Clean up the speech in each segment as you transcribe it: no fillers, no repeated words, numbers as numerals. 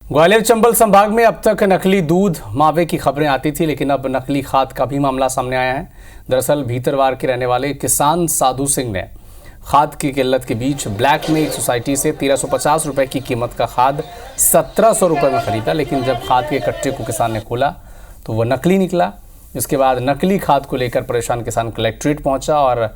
ग्वालियर चंबल संभाग में अब तक नकली दूध मावे की खबरें आती थी, लेकिन अब नकली खाद का भी मामला सामने आया है। दरअसल भीतरवार के रहने वाले किसान साधु सिंह ने खाद की किल्लत के बीच ब्लैक में एक सोसाइटी से 1350 रुपए की कीमत का खाद 1700 रुपए में खरीदा, लेकिन जब खाद के कट्टे को किसान ने खोला तो वह नकली निकला। इसके बाद नकली खाद को लेकर परेशान किसान कलेक्ट्रेट पहुंचा और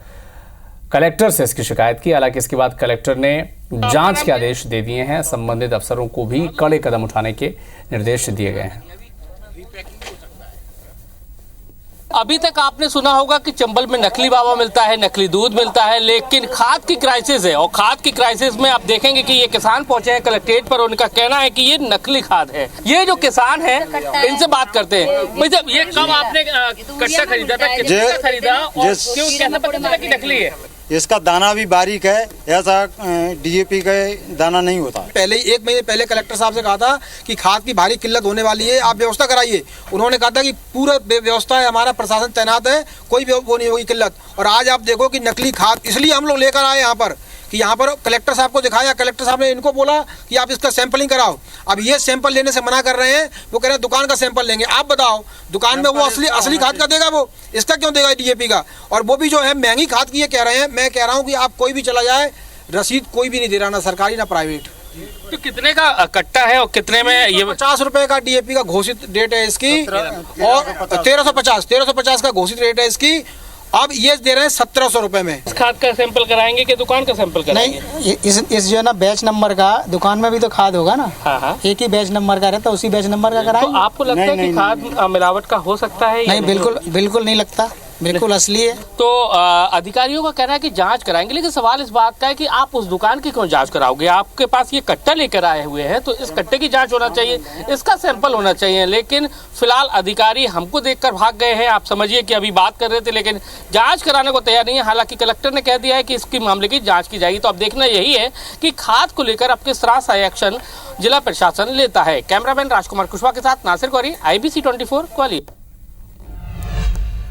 कलेक्टर से इसकी शिकायत की। हालांकि इसके बाद कलेक्टर ने जांच के आदेश दे दिए हैं। संबंधित अफसरों को भी कड़े कदम उठाने के निर्देश दिए गए हैं। अभी तक आपने सुना होगा कि चंबल में नकली बाबा मिलता है, नकली दूध मिलता है, लेकिन खाद की क्राइसिस है। और खाद की क्राइसिस में आप देखेंगे कि ये किसान पहुंचे हैं कलेक्ट्रेट पर। उनका कहना है कि ये नकली खाद है। ये जो किसान है इनसे बात करते हैं। जब ये कब आपने कट्टा खरीदा था, कितना खरीदा और क्यों, कैसे पता चला कि नकली है? इसका दाना भी बारीक है, ऐसा डीएपी का दाना नहीं होता। पहले 1 महीने पहले कलेक्टर साहब से कहा था कि खाद की भारी किल्लत होने वाली है, आप व्यवस्था कराइए। उन्होंने कहा था कि पूरा व्यवस्था है, हमारा प्रशासन तैनात है, कोई वो नहीं होगी किल्लत। और आज आप देखो कि नकली खाद, इसलिए हम लोग लेकर आए यहाँ पर कि यहाँ पर कलेक्टर साहब को दिखाया। कलेक्टर साहब ने इनको बोला कि आप इसका सैंपलिंग कराओ। अब ये सैंपल लेने से मना कर रहे हैं। वो कह रहे हैं दुकान का सैंपल लेंगे। आप बताओ, दुकान में वो असली खाद का देगा, वो इसका क्यों देगा डीएपी का? और वो भी जो है महंगी खाद की ये कह रहे हैं। मैं कह रहा हूँ कि आप कोई भी चला जाए, रसीद कोई भी नहीं दे रहा, ना सरकारी ना प्राइवेट। तो कितने का कट्टा है और कितने में ये? 50 रुपए का डीएपी का घोषित रेट है इसकी, और 1350 का घोषित रेट है इसकी। अब ये दे रहे हैं 1700 रुपए में। इस खाद का सैंपल कराएंगे कि दुकान का सैंपल कराएंगे? नहीं, इस जो है ना बैच नंबर का, दुकान में भी तो खाद होगा ना। हाँ। एक ही बैच नंबर का रहता है, उसी बैच नंबर का कराएंगे। तो आपको लगता है कि खाद मिलावट का हो सकता है? नहीं, बिल्कुल नहीं लगता, बिल्कुल असली है। तो अधिकारियों का कहना है कि जांच कराएंगे, लेकिन सवाल इस बात का है कि आप उस दुकान की क्यों जांच कराओगे? आपके पास ये कट्टा लेकर आए हुए हैं तो इस कट्टे की जांच होना चाहिए, इसका सैंपल होना चाहिए। लेकिन फिलहाल अधिकारी हमको देखकर भाग गए हैं। आप समझिए कि अभी बात कर रहे थे लेकिन जांच कराने को तैयार नहीं है। हालांकि कलेक्टर ने कह दिया है कि इसकी मामले की जांच की जाएगी। तो अब देखना यही है कि खाद को लेकर अब किस तरह से एक्शन जिला प्रशासन लेता है। कैमरामैन राजकुमार कुशवाहा के साथ नासिर गौरी, IBC 24 ग्वालियर।